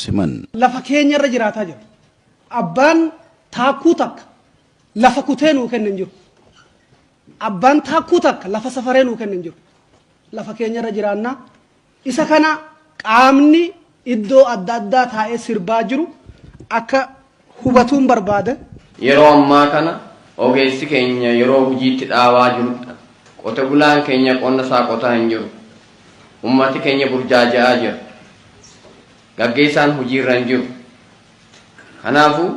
siman. Lafa keenya irra jiraataa jiru. Abbaan taakkuu takka lafa kutee nuu kennan jiru. Abbaan taakkuu takka lafa safaree nuu kennan jiru. Lafa keenya irra jiraannaa isa kana qaamni iddoo adda addaa taa'ee sirbaa jiru akka hubatuun barbaada. Yeroo ammaa kana ogeessi keenya yeroo hojiitti dhaawaa jirudha. Qote bulaan keenya qonna isaa qotaa hin jiru. Ummati keenya burjaaja'aa jira. Gaggeessaan hojiirra hin jiru. Kanaafuu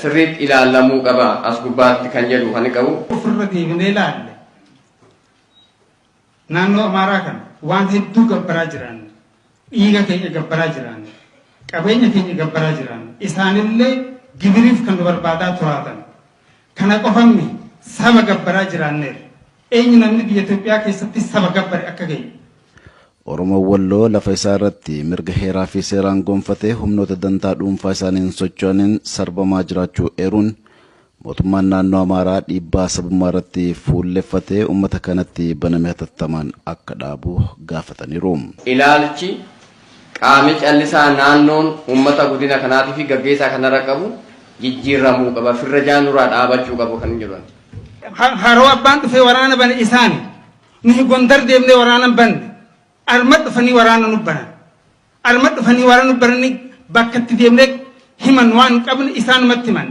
sirriitti ilaalamuu qaba as gubbaatti kan jedhu kan qabu. Ofirra deebinee ilaalle naannoo Amaaraa kana waan hedduu gabbaraa jiran, dhiiga keenya gabbaraa jiran, qabeenya keenya gabbaraa jiran, isaanillee gibiriif kan nu barbaadaa turatan. Kana qofamni saba gabbaraa jiraanneera. Eenyu namni biyya Itoophiyaa keessatti saba gabbare akka ga'e. Oromoo Walloo lafa isaa irratti mirga heeraa fi seeraan gonfatee humnoota dantaa dhuunfaa isaaniin socho'aniin sarbamaa jiraachuu eeruun mootummaan naannoo Amaaraa dhiibbaa sabummaa irratti fuulleffatee uummata kanatti baname hatattamaan akka dhaabu gaafataniiru. Ilaalchi qaama callisaa naannoon uummata godina kanaatii fi gaggeessaa kanarra qabu jijjiiramuu qaba. Firra jaanuraa dhaabachuu qabu kan jedhan. Haroo abbaan dhufee waraana bane isaani nuyi Gondar deemnee waraana banne. Almat dhufanii waraana nu banan. Almat dhufanii waraana nu bananii bakka itti deemnee himan waan qabne isaanumatti himan.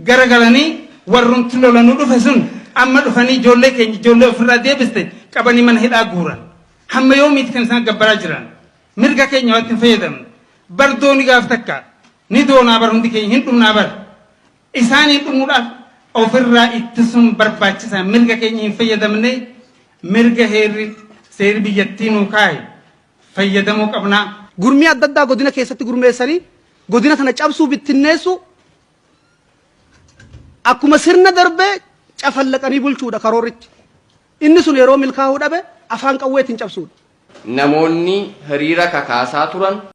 Garagalanii warrumti lolanuu dhufe sun amma dhufanii ijoollee keenya ijoollee ofirraa deebiste qabanii mana hidhaa guuran. Hamma yoomiiti kan isaan gabbaraa jiran. Mirga keenya waan hin fayyadamne. Bar dooni gaaf takka ni doonaa bar hundi keenya hin dhumnaa bar. Isaanii dhumuudhaaf ofirraa ittisuun barbaachisaa mirga keenya hin fayyadamne mirga heerri seerri biyyattii nuu kaa'e fayyadamuu qabnaa. Gurmii adda addaa godina keessatti gurmeessanii godina kana cabsuu bittinneessu akkuma sirna darbee cafallaqanii bulchuudha karoorrichi. Inni sun yeroo milkaa'uu dhabe afaan qawweetiin cabsuudha. Namoonni hiriira kakaasaa turan